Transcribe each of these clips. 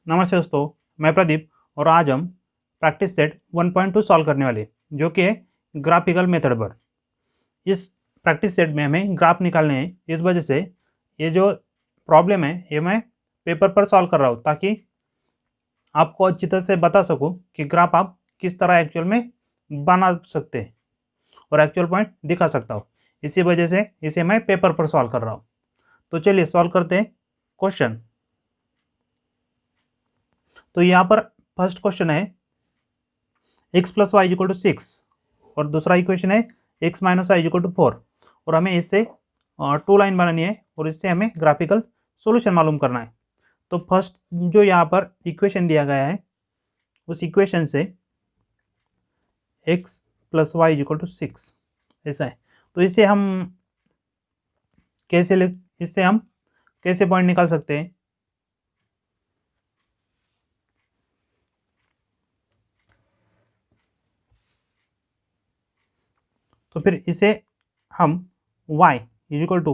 नमस्ते दोस्तों, मैं प्रदीप और आज हम प्रैक्टिस सेट 1.2 सॉल्व करने वाले जो कि है ग्राफिकल मेथड पर। इस प्रैक्टिस सेट में हमें ग्राफ निकालने हैं, इस वजह से ये जो प्रॉब्लम है ये मैं पेपर पर सॉल्व कर रहा हूँ ताकि आपको अच्छी तरह से बता सकूँ कि ग्राफ आप किस तरह एक्चुअल में बना सकते हैं और एक्चुअल पॉइंट दिखा सकता हूँ। इसी वजह से इसे मैं पेपर पर सॉल्व कर रहा हूँ। तो चलिए सॉल्व करते हैं क्वेश्चन। तो यहाँ पर फर्स्ट क्वेश्चन है x plus y equal to 6 और दूसरा इक्वेशन है x minus y equal to 4 और हमें इससे टू लाइन बनानी है और इससे हमें ग्राफिकल सॉल्यूशन मालूम करना है। तो फर्स्ट जो यहाँ पर इक्वेशन दिया गया है उस इक्वेशन से x plus y equal to 6 ऐसा है। तो इससे हम कैसे पॉइंट निकाल सकते हैं। तो फिर इसे हम y equal to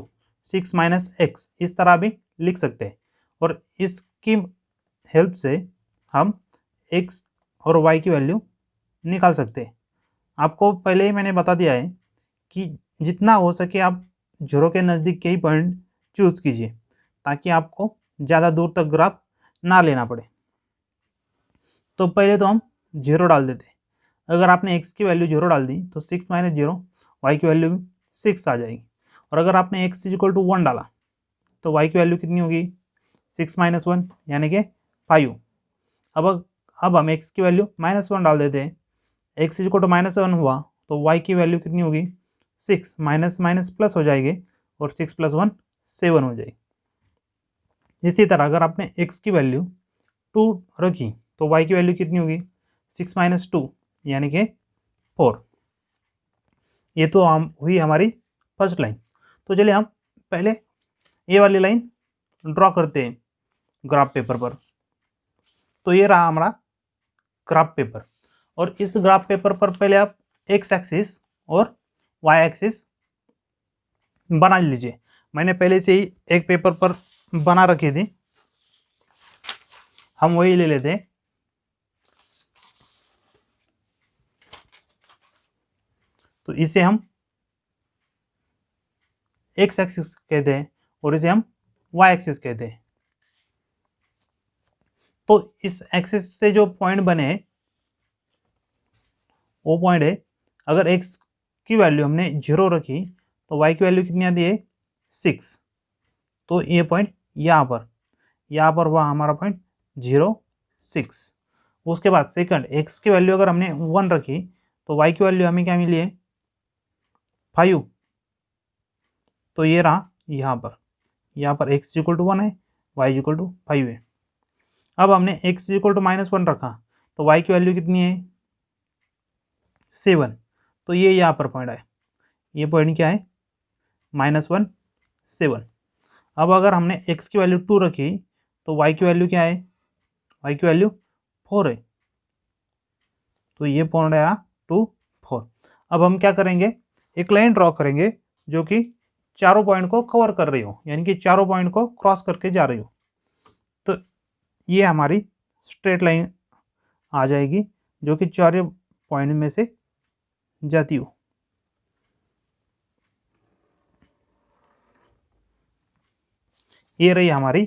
6 minus x इस तरह भी लिख सकते हैं और इसकी हेल्प से हम x और y की वैल्यू निकाल सकते हैं। आपको पहले ही मैंने बता दिया है कि जितना हो सके आप जीरो के नज़दीक के ही पॉइंट चूज़ कीजिए ताकि आपको ज़्यादा दूर तक ग्राफ ना लेना पड़े। तो पहले तो हम जीरो डाल देते हैं। अगर आपने x की वैल्यू जीरो डाल दी तो 6 माइनस जीरो y की वैल्यू 6 आ जाएगी और अगर आपने x इक्वल टू 1 डाला तो y की वैल्यू कितनी होगी 6 माइनस 1 यानी कि 5। अब हम x की वैल्यू -1 डाल देते हैं। x इक्वल टू -1 हुआ तो y की वैल्यू कितनी होगी 6 माइनस माइनस प्लस हो जाएगी और 6 प्लस 1 7 हो जाएगी। इसी तरह अगर आपने x की वैल्यू 2 रखी तो y की वैल्यू कितनी होगी 6 माइनस 2 यानी कि 4। ये तो हुई हमारी फर्स्ट लाइन। तो चलिए हम पहले ये वाली लाइन ड्रॉ करते हैं ग्राफ पेपर पर। तो ये रहा हमारा ग्राफ पेपर और इस ग्राफ पेपर पर पहले आप एक्स एक्सिस और वाई एक्सिस बना लीजिए। मैंने पहले से ही एक पेपर पर बना रखी थी, हम वही ले लेते हैं। तो इसे हम एक्स एक्सिस कहते हैं और इसे हम वाई एक्सिस कहते हैं। तो इस एक्सिस से जो पॉइंट बने वो पॉइंट है, अगर x की वैल्यू हमने 0 रखी तो y की वैल्यू कितनी आती है 6। तो ये पॉइंट यहाँ पर हुआ हमारा पॉइंट 0 6। उसके बाद सेकंड x की वैल्यू अगर हमने 1 रखी तो y की वैल्यू हमें क्या मिली है 5। तो ये रहा यहाँ पर x इक्वल टू 1 है, y इक्वल टू 5 है। अब हमने x इक्वल टू -1 रखा तो y की वैल्यू कितनी है 7। तो ये यहाँ पर पॉइंट है, ये पॉइंट क्या है -1 7। अब अगर हमने x की वैल्यू 2 रखी तो y की वैल्यू क्या है y की वैल्यू 4 है। तो ये पॉइंट आया 2 4। अब हम क्या करेंगे एक लाइन ड्रॉ करेंगे जो कि चारों पॉइंट को कवर कर रही हो, यानी कि चारों पॉइंट को क्रॉस करके जा रही हो। तो ये हमारी स्ट्रेट लाइन आ जाएगी जो कि चारों पॉइंट में से जाती हो। ये रही हमारी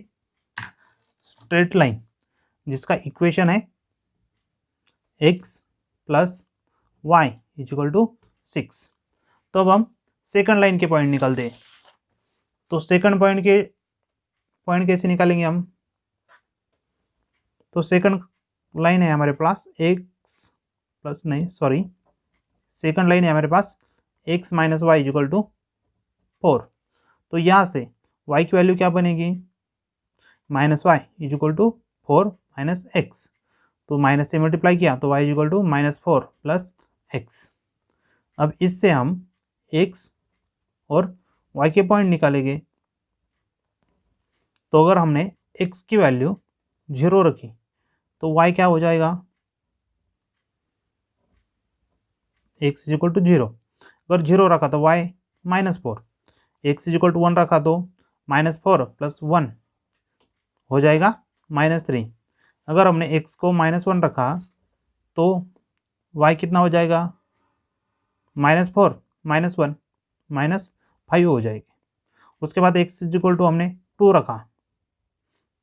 स्ट्रेट लाइन जिसका इक्वेशन है x plus y equal to 6। तो अब हम सेकंड लाइन के पॉइंट निकालते हैं। तो सेकंड पॉइंट कैसे निकालेंगे हम। तो सेकंड लाइन है हमारे पास सेकंड लाइन है हमारे पास x minus y equal to 4। तो यहाँ से y की वैल्यू क्या बनेगी -y equal to 4 minus x. तो माइनस से मल्टीप्लाई किया तो y equal to -4 plus x. अब इससे हम x और y के पॉइंट निकालेंगे। तो अगर हमने x की वैल्यू 0 रखी तो y क्या हो जाएगा x इक्वल टू 0। अगर 0 रखा तो y -4, x इक्वल टू 1 रखा तो -4 प्लस 1 हो जाएगा -3। अगर हमने x को -1 रखा तो y कितना हो जाएगा, -4 -1 -5 हो जाएगी। उसके बाद x इक्वल टू हमने 2 रखा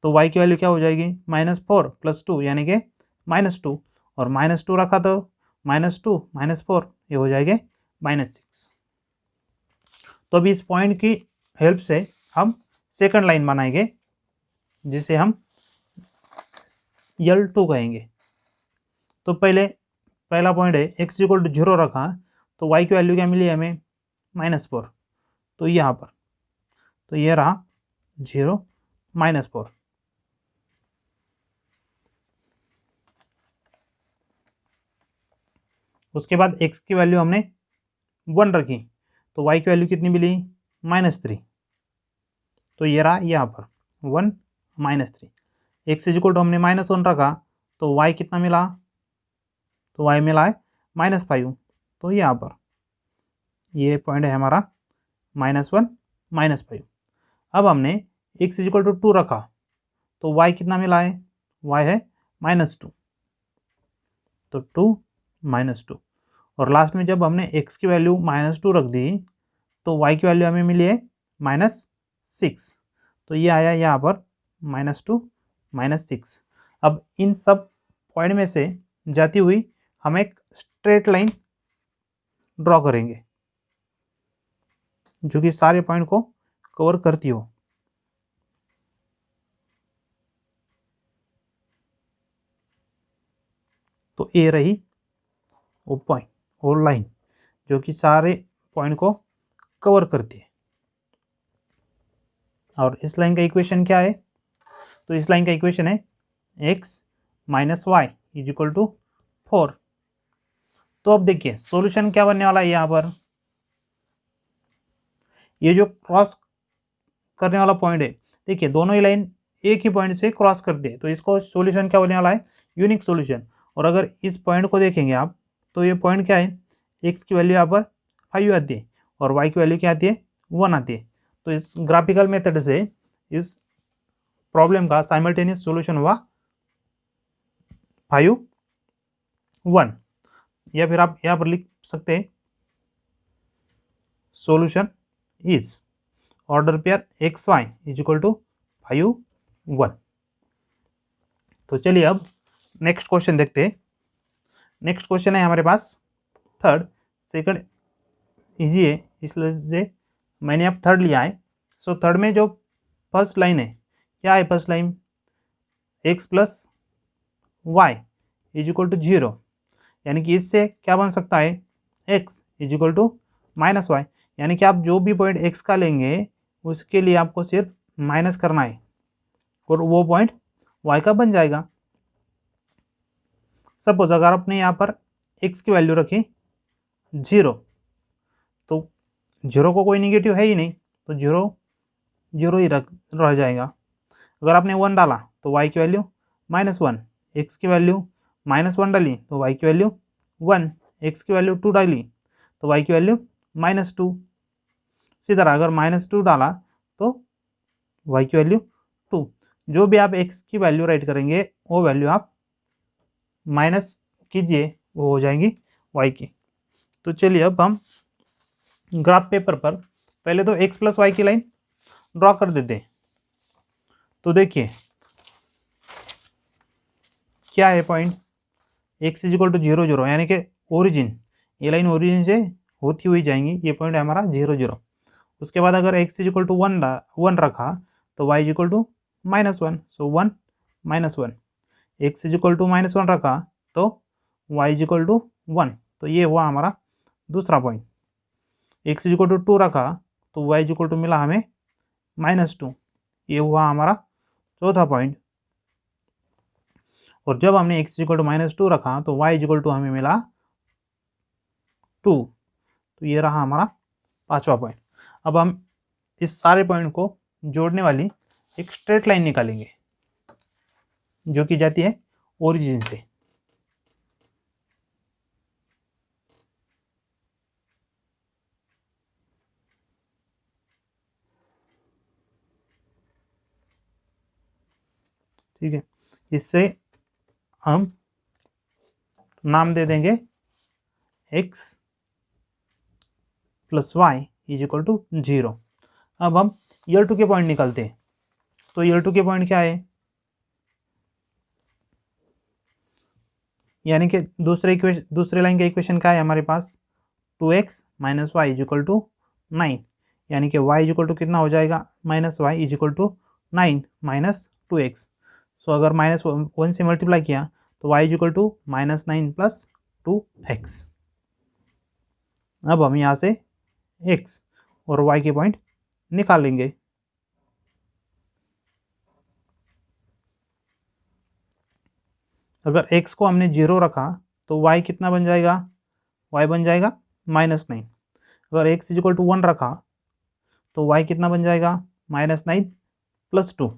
तो y की वैल्यू क्या हो जाएगी, -4 + 2 यानी कि -2, और -2 रखा तो -2 -4 ये हो जाएगा -6। तो अभी इस पॉइंट की हेल्प से हम सेकंड लाइन बनाएंगे जिसे हम L2 कहेंगे। तो पहला पॉइंट है x इक्वल टू 0 रखा तो y की वैल्यू क्या मिली हमें, -4। तो यहाँ पर तो ये रहा 0 -4। उसके बाद x की वैल्यू हमने 1 रखी तो y की वैल्यू कितनी मिली, -3। तो ये रहा यहाँ पर 1 -3। x इक्वल टू हमने -1 रखा तो y कितना मिला, तो y मिला है -5। तो यहाँ पर ये पॉइंट है हमारा -1 -5। अब हमने x इक्वल टू 2 रखा तो y कितना मिला है, y है -2। तो 2 -2, और लास्ट में जब हमने x की वैल्यू -2 रख दी तो y की वैल्यू हमें मिली है -6। तो ये आया यहाँ पर -2 -6। अब इन सब पॉइंट में से जाती हुई हम एक स्ट्रेट लाइन ड्रॉ करेंगे जो कि सारे पॉइंट को कवर करती हो। तो ये रही वो पॉइंट और लाइन जो कि सारे पॉइंट को कवर करती है। और इस लाइन का इक्वेशन क्या है, तो इस लाइन का इक्वेशन है x - y = 4। तो अब देखिए सॉल्यूशन क्या बनने वाला है यहाँ पर, ये जो क्रॉस करने वाला पॉइंट है, देखिए दोनों ही लाइन एक ही पॉइंट से क्रॉस करते हैं तो इसको सॉल्यूशन क्या बनने वाला है, यूनिक सॉल्यूशन। और अगर इस पॉइंट को देखेंगे आप तो ये पॉइंट क्या है, x की वैल्यू यहाँ पर 5 आती है और y की वैल्यू क्या आती है, 1 आती है। तो इस ग्राफिकल मेथड से इस प्रॉब्लम का साइमल्टेनियस सॉल्यूशन हुआ 5 1, या फिर आप यहाँ पर लिख सकते हैं solution is order pair XY = 5 1। तो चलिए अब नेक्स्ट क्वेश्चन देखते हैं। नेक्स्ट क्वेश्चन है हमारे पास थर्ड। सेकंड इजी है इसलिए मैंने अब थर्ड लिया है। सो थर्ड में जो फर्स्ट लाइन है, क्या है फर्स्ट लाइन, x + y = 0, यानी कि इससे क्या बन सकता है, x = -y, यानी कि आप जो भी पॉइंट x का लेंगे उसके लिए आपको सिर्फ माइनस करना है और वो पॉइंट y का बन जाएगा। सपोज अगर आपने यहाँ पर x की वैल्यू रखी 0 तो 0 को कोई निगेटिव है ही नहीं तो 0 0 ही रह जाएगा। अगर आपने 1 डाला तो y की वैल्यू -1, x की वैल्यू -1 डाली तो y की वैल्यू 1, x की वैल्यू 2 डाली तो y की वैल्यू -2। इसी तरह अगर -2 डाला तो y की वैल्यू 2। जो भी आप x की वैल्यू राइट करेंगे वो वैल्यू आप माइनस कीजिए, वो हो जाएंगी y की। तो चलिए अब हम ग्राफ पेपर पर पहले तो x + y की लाइन ड्रॉ कर देते हैं। तो देखिए क्या है पॉइंट, x = 0 0, यानी कि ओरिजिन, ये लाइन ओरिजिन से होती हुई जाएंगी, ये पॉइंट है हमारा 0 0। उसके बाद अगर x = 1 रखा तो y = -1, सो 1 -1। x = -1 रखा तो y = 1, तो ये हुआ हमारा दूसरा पॉइंट। x = 2 रखा तो y = मिला हमें -2, ये हुआ हमारा चौथा पॉइंट। और जब हमने x = -2 रखा तो y = हमें मिला 2, तो ये रहा हमारा पांचवा पॉइंट। अब हम इस सारे पॉइंट को जोड़ने वाली एक स्ट्रेट लाइन निकालेंगे जो कि जाती है ओरिजिन से। ठीक है, इससे हम नाम दे देंगे x plus y is equal to 0। अब हम L2 के पॉइंट निकालते हैं। तो L2 के पॉइंट क्या है, यानी कि दूसरे लाइन का इक्वेशन क्या है हमारे पास, 2x minus y is equal to 9, यानी कि y इज इक्वल टू कितना हो जाएगा, minus y is equal to 9 minus 2x। So अगर माइनस 1 से मल्टीप्लाई किया तो y is equal to minus 9 plus 2x। अब हम यहाँ से x और y के पॉइंट निकालेंगे। अगर x को हमने 0 रखा तो y कितना बन जाएगा, y बन जाएगा -9। अगर x इज इक्वल टू 1 रखा तो y कितना बन जाएगा, -9 प्लस 2,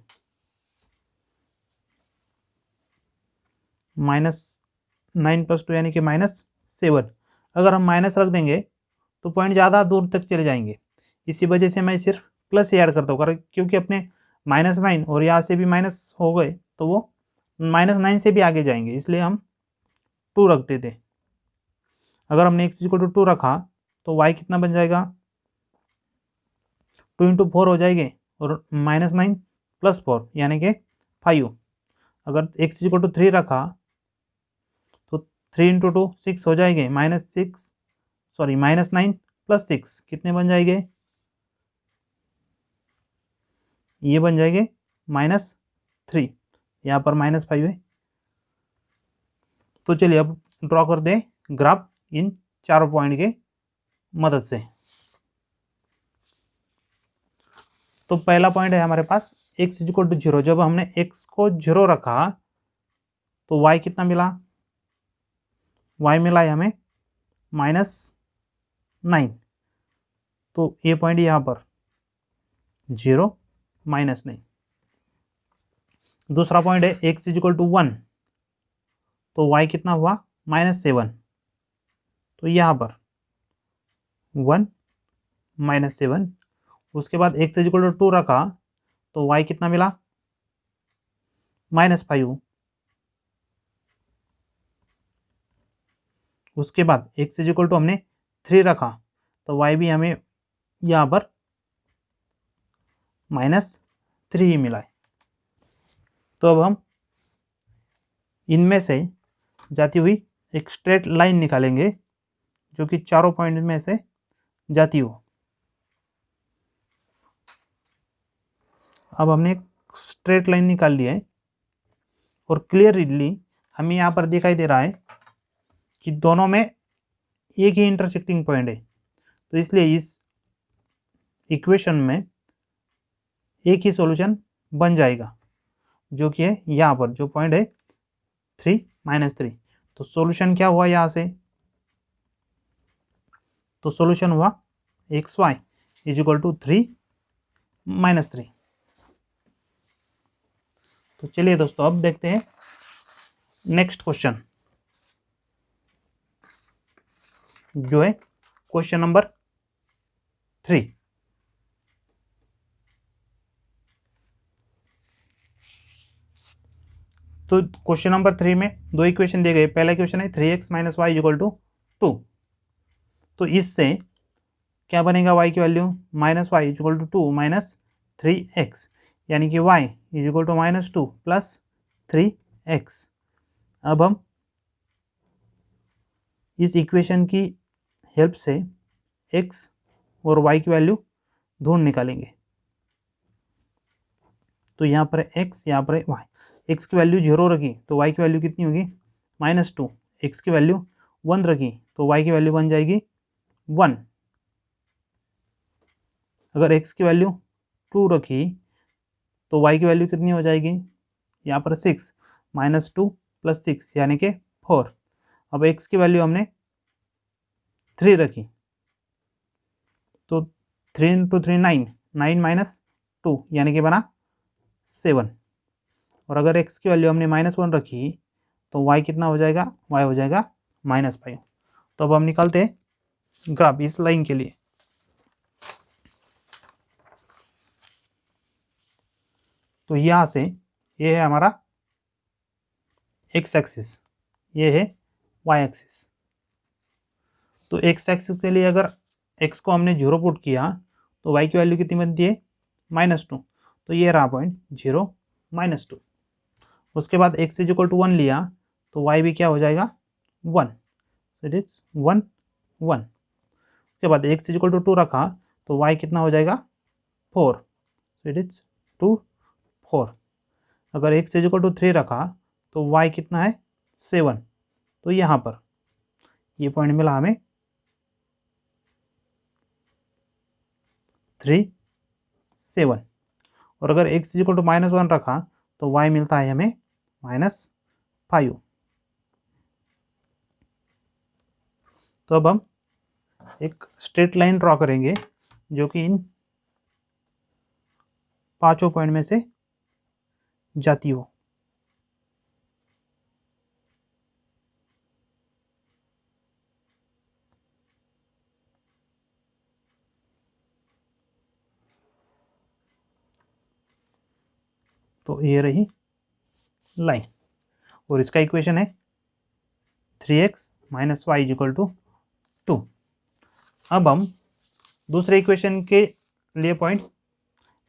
-9 प्लस 2 यानी कि -7। अगर हम माइनस रख देंगे तो पॉइंट ज़्यादा दूर तक चले जाएंगे, इसी वजह से मैं सिर्फ प्लस ही ऐड करता हूँ, क्योंकि अपने -9 और यहाँ से भी माइनस हो गए तो वो -9 से भी आगे जाएंगे, इसलिए हम 2 रखते थे। अगर हमने x इक्वल टू 2 रखा तो y कितना बन जाएगा, 2 इंटू 4 हो जाएंगे और -9 प्लस 4 यानी कि 5। अगर x इक्वल टू 3 रखा तो 3 इंटू 2 6 हो जाएंगे, -9 प्लस 6 कितने बन जाएंगे, ये बन जाएंगे -3, यहाँ पर -5 है। तो चलिए अब ड्रॉ कर दे ग्राफ इन चारों पॉइंट के मदद से। तो पहला पॉइंट है हमारे पास x इज इक्वल टू 0। जब हमने x को 0 रखा तो y कितना मिला, y मिला है हमें -9। तो ये पॉइंट यहाँ पर 0 -9। दूसरा पॉइंट है x इज इक्वल टू 1, तो y कितना हुआ -7। तो यहाँ पर 1 -7। उसके बाद x इज इक्वल टू 2 रखा तो y कितना मिला, -5। उसके बाद x इज इक्वल टू हमने 3 रखा तो y भी हमें यहाँ पर -3 ही मिला है। तो अब हम इनमें से जाती हुई एक स्ट्रेट लाइन निकालेंगे जो कि चारों पॉइंट में से जाती हो। अब हमने एक स्ट्रेट लाइन निकाल ली है और क्लियरली हमें यहाँ पर दिखाई दे रहा है कि दोनों में एक ही इंटरसेक्टिंग पॉइंट है। तो इसलिए इस इक्वेशन में एक ही सॉल्यूशन बन जाएगा, जो कि है यहाँ पर जो पॉइंट है 3 -3। तो सॉल्यूशन क्या हुआ यहाँ से, तो सॉल्यूशन हुआ xy इज इक्वल टू 3 -3। तो चलिए दोस्तों अब देखते हैं नेक्स्ट क्वेश्चन, जो है क्वेश्चन नंबर 3। तो क्वेश्चन नंबर 3 में दो इक्वेशन दिए गए। पहला इक्वेशन है 3x minus y equal to 2। तो इससे क्या बनेगा, y की value -y equal to 2 minus 3x, यानी कि y is equal to -2 plus 3x। अब हम इस इक्वेशन की हेल्प से x और y की वैल्यू ढूंढ निकालेंगे। तो यहाँ पर x, यहाँ पर y। x की वैल्यू 0 रखी तो y की वैल्यू कितनी होगी, -2। x की वैल्यू 1 रखी तो y की वैल्यू बन जाएगी 1। अगर x की वैल्यू 2 रखी तो y की वैल्यू कितनी हो जाएगी, यहाँ पर 6, -2 प्लस 6 यानी कि 4। अब x की वैल्यू हमने 3 रखी तो 3 इंटू 3 9, 9 माइनस 2 यानी कि बना 7। और अगर x की वैल्यू हमने -1 रखी तो y कितना हो जाएगा, y हो जाएगा -5। तो अब हम निकालते हैं ग्राफ इस लाइन के लिए। तो यहाँ से ये है हमारा एक्स एक्सिस, ये है वाई एक्सिस। तो एक्स एक्सिस के लिए अगर एक्स को हमने 0 पुट किया तो वाई की वैल्यू कितनी बनती है -2, तो ये रहा पॉइंट 0 -2। उसके बाद एक्स इज इक्वल टू 1 लिया तो वाई भी क्या हो जाएगा 1, इट इज 1 1। उसके बाद एक्स इज इक्वल टू 2 रखा तो वाई कितना हो जाएगा 4, इट इज 2 4। अगर एक्स इज इक्वल टू 3 रखा तो वाई कितना है 7, तो यहाँ पर ये पॉइंट मिला हमें 3 7। और अगर x इज इक्वल टू -1 रखा तो y मिलता है हमें -5। तो अब हम एक स्ट्रेट लाइन ड्रॉ करेंगे जो कि इन पांचों पॉइंट में से जाती हो। तो ये रही लाइन और इसका इक्वेशन है 3x - y = 2। अब हम दूसरे इक्वेशन के लिए पॉइंट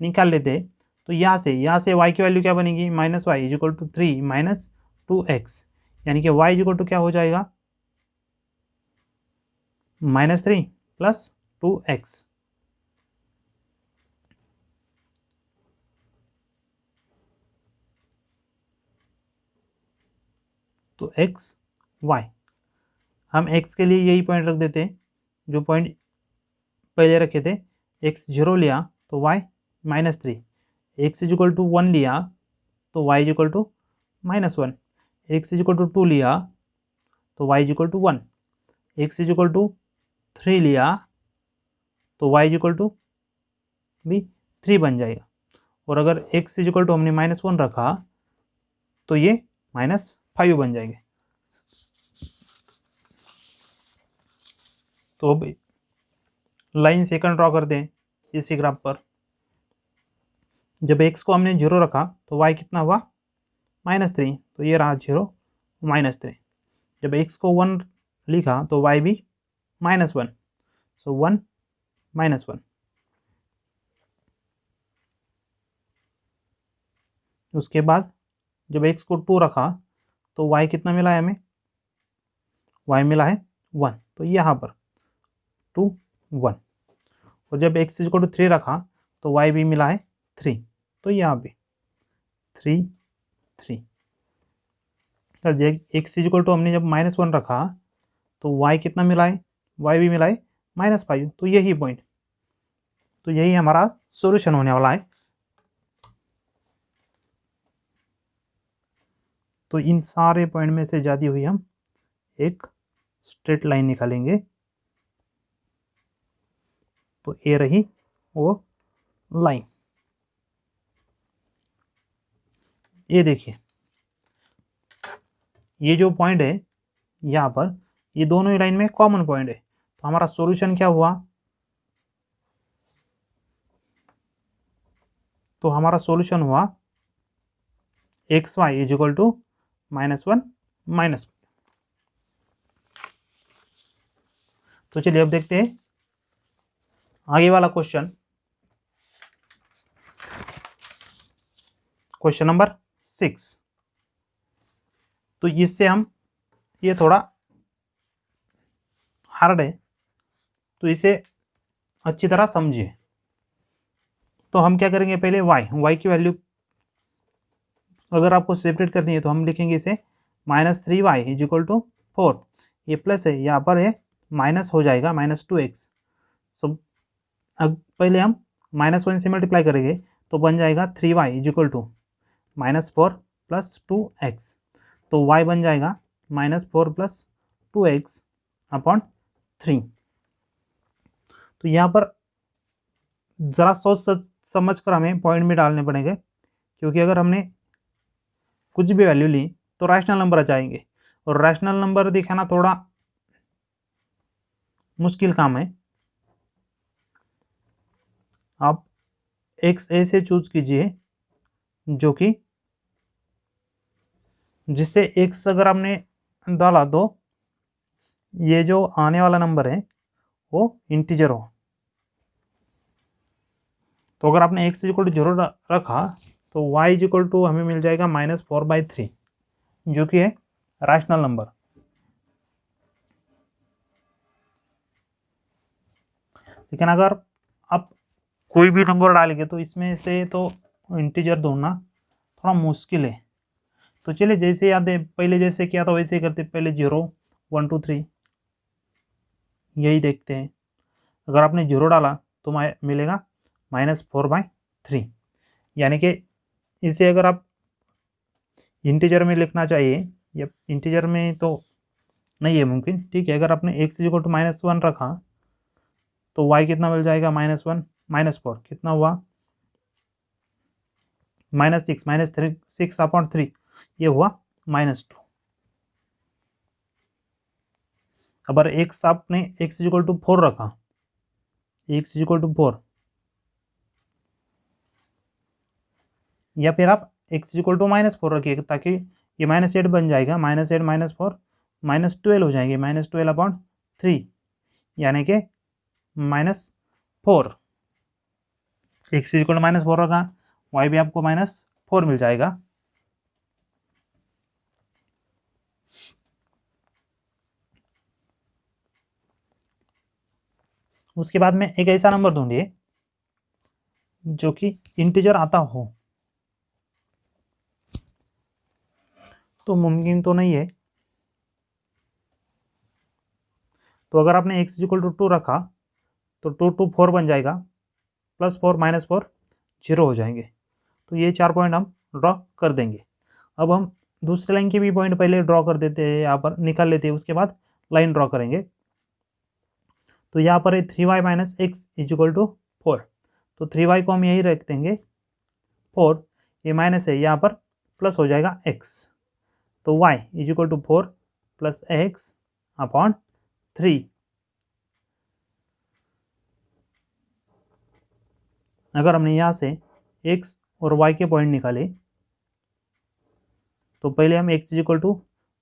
निकाल लेते हैं। तो यहाँ से y की वैल्यू क्या बनेगी -y = 3 - 2x, यानी कि y = क्या हो जाएगा -3 + 2x। तो x y, हम x के लिए यही पॉइंट रख देते हैं जो पॉइंट पहले रखे थे। x 0 लिया तो y -3, x = 1 लिया तो y = -1, x = 2 लिया तो y = 1, x = 3 लिया तो y = भी 3 बन जाएगा। और अगर x = हमने -1 रखा तो ये -5 बन जाएंगे। तो अब लाइन सेकंड ड्रॉ कर दें इसी ग्राफ पर। जब x को हमने 0 रखा तो y कितना हुआ -3, तो ये रहा 0 -3। जब x को 1 लिखा तो y भी -1, सो 1 -1। उसके बाद जब x को 2 रखा तो y कितना मिला है हमें, y मिला है 1, तो यहाँ पर 2 1। और जब x = 3 रखा तो y भी मिला है 3, तो यहाँ पे 3 3। और x = हमने जब -1 रखा तो y कितना मिला है, y भी मिला है -5, तो यही पॉइंट, तो यही हमारा सॉल्यूशन होने वाला है। तो इन सारे पॉइंट में से जाती हुई हम एक स्ट्रेट लाइन निकालेंगे। तो ये रही वो लाइन। ये देखिए ये जो पॉइंट है यहाँ पर, ये दोनों ही लाइन में कॉमन पॉइंट है। तो हमारा सॉल्यूशन क्या हुआ, तो हमारा सॉल्यूशन हुआ xy = -1 -1। तो चलिए अब देखते हैं आगे वाला क्वेश्चन, क्वेश्चन नंबर 6। तो इससे हम, ये थोड़ा हार्ड है तो इसे अच्छी तरह समझिए। तो हम क्या करेंगे, पहले y की वैल्यू अगर आपको सेपरेट करनी है तो हम लिखेंगे इसे -3y = 4। ये प्लस है, यहाँ पर है माइनस हो जाएगा -2x। सो अब पहले हम -1 से मल्टीप्लाई करेंगे तो बन जाएगा 3y = -4 + 2x। तो y बन जाएगा -4 + 2x अपॉन 3। तो यहाँ पर ज़रा सोच समझ कर हमें पॉइंट में डालने पड़ेंगे, क्योंकि अगर हमने कुछ भी वैल्यू ली तो रैशनल नंबर आ जाएंगे और रैशनल नंबर दिखाना थोड़ा मुश्किल काम है। आप x ऐसे चूज कीजिए जो कि जिससे x अगर आपने डाला तो ये जो आने वाला नंबर है वो इंटीजर हो। तो अगर आपने x इक्वल टू जीरो रखा तो y इक्वल टू हमें मिल जाएगा -4/3, जो कि है रैशनल नंबर। लेकिन अगर आप कोई भी नंबर डालेंगे तो इसमें से तो इंटीजर ढूंढना थोड़ा मुश्किल है। तो चलिए जैसे याद है पहले जैसे किया था वैसे ही करते, पहले 0 1 2 3 यही देखते हैं। अगर आपने 0 डाला तो मिलेगा -4/3, यानी कि इसे अगर आप इंटीजर में लिखना चाहिए, या इंटीजर में तो नहीं है मुमकिन, ठीक है। अगर आपने x इक्वल टू -1 रखा तो y कितना मिल जाएगा -1 -4 कितना हुआ -6 -3 6/3 ये हुआ -2। अगर x आपने x इक्वल टू 4 रखा, x इक्वल टू 4, या फिर आप x इक्वल टू -4 रखिए ताकि ये -8 बन जाएगा, -8 -4 -12 हो जाएंगे, -12/3 यानी कि -4। x इक्वल टू -4 रखा, y भी आपको -4 मिल जाएगा। उसके बाद में एक ऐसा नंबर ढूंढिए जो कि इंटीजर आता हो, तो मुमकिन तो नहीं है। तो अगर आपने x इक्वल टू 2 रखा तो 2 2 4 बन जाएगा, +4 -4 0 हो जाएंगे। तो ये 4 पॉइंट हम ड्रॉ कर देंगे। अब हम दूसरे लाइन के भी पॉइंट पहले ड्रॉ कर देते हैं, यहाँ पर निकाल लेते हैं, उसके बाद लाइन ड्रॉ करेंगे। तो यहाँ पर है 3y - x इक्वल टू 4, तो 3y को हम यही रख देंगे 4, ये माइनस है यहाँ पर प्लस हो जाएगा x, तो y इक्वल टू 4 + x/3। अगर हमने यहाँ से x और y के पॉइंट निकाले तो पहले हम x इक्वल टू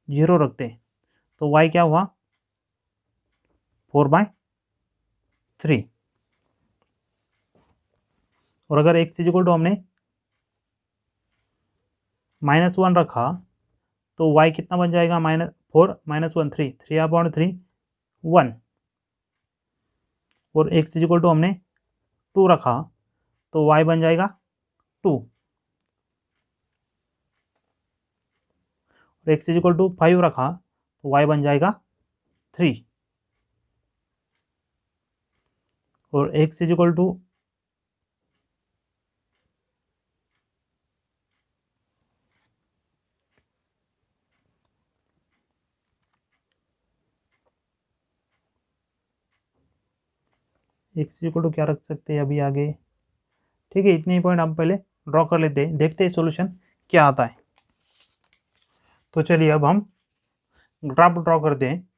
0 रखते हैं, तो y क्या हुआ 4/3। और अगर x इक्वल टू हमने -1 रखा तो y कितना बन जाएगा -4 -1 3 3/3 1। और x इक्वल टू हमने 2 रखा तो y बन जाएगा 2। और x इक्वल टू 5 रखा तो y बन जाएगा 3। और x इक्वल टू क्या रख सकते हैं अभी आगे, ठीक है। इतने ही पॉइंट हम पहले ड्रॉ कर लेते हैं, देखते हैं सॉल्यूशन क्या आता है। तो चलिए अब हम ग्राफ ड्रॉ करते हैं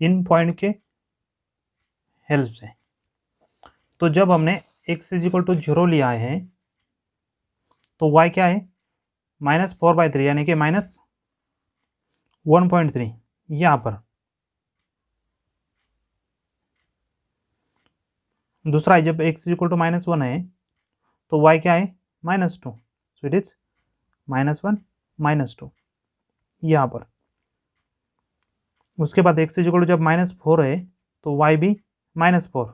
इन पॉइंट के हेल्प से। तो जब हमने x इक्वल टू 0 लिया है तो y क्या है -4/3 यानी कि -1.3 यहाँ पर। दूसरा है जब x इक्वल टू -1 है तो y क्या है -2, सो इट इज -1 -2 यहाँ पर। उसके बाद x इक्वल टू जब -4 है तो y भी -4।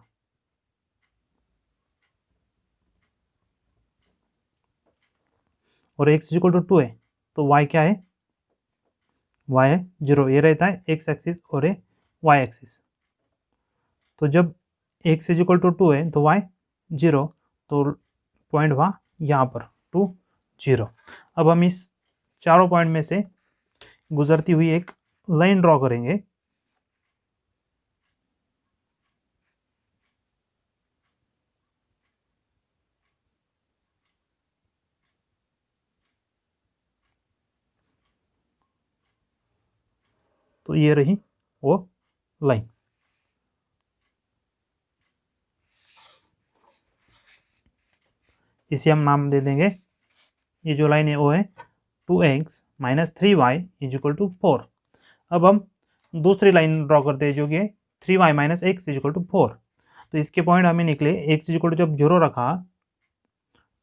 और x इक्वल टू 2 है तो y क्या है y है 0, ये रहता है x एक्सिस और ये y एक्सिस। तो जब x इक्वल टू 2 है तो y 0, तो पॉइंट वहाँ यहाँ पर 2 0। अब हम इस चारों पॉइंट में से गुजरती हुई एक लाइन ड्रॉ करेंगे। तो ये रही वो लाइन। इसे हम नाम दे देंगे, ये जो लाइन है वो है 2x minus 3y is equal to 4। अब हम दूसरी लाइन ड्रॉ करते हैं जो कि है 3y minus x is equal to 4। तो इसके पॉइंट हमें निकले x इज इक्वल टू जब 0 रखा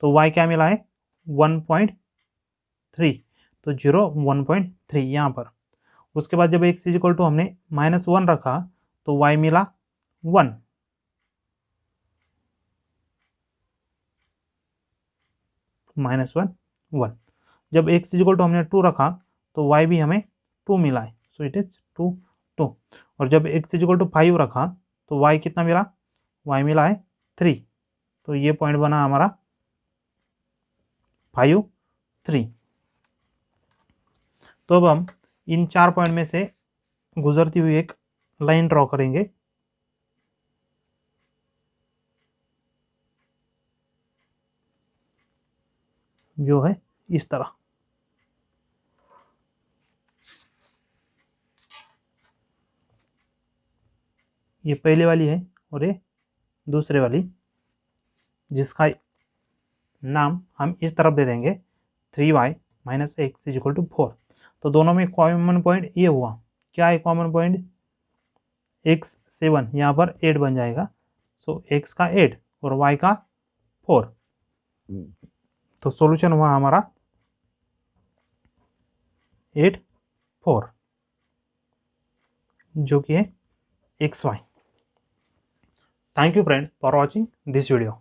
तो y क्या मिला है 1.3, तो 0 1.3 यहाँ पर। उसके बाद जब x इज इक्वल टू हमने -1 रखा तो y मिला 1, -1 1। जब x इज इक्वल टू हमने 2 रखा तो y भी हमें 2 मिला है, सो इट इज 2 2। और जब x इज इक्वल टू 5 रखा तो y कितना मिला, y मिला है 3। तो ये पॉइंट बना हमारा 5 3। तो अब हम इन 4 पॉइंट में से गुजरती हुई एक लाइन ड्रॉ करेंगे। जो है इस तरह। ये पहले वाली है और ये दूसरे वाली, जिसका नाम हम इस तरफ दे देंगे 3y minus x is equal to 4। तो दोनों में कॉमन पॉइंट ये हुआ, क्या है कॉमन पॉइंट, x 7 यहाँ पर 8 बन जाएगा। सो x का 8 और y का 4। तो सॉल्यूशन हुआ हमारा 8 4 जो कि है xy। Thank you friend for watching this video.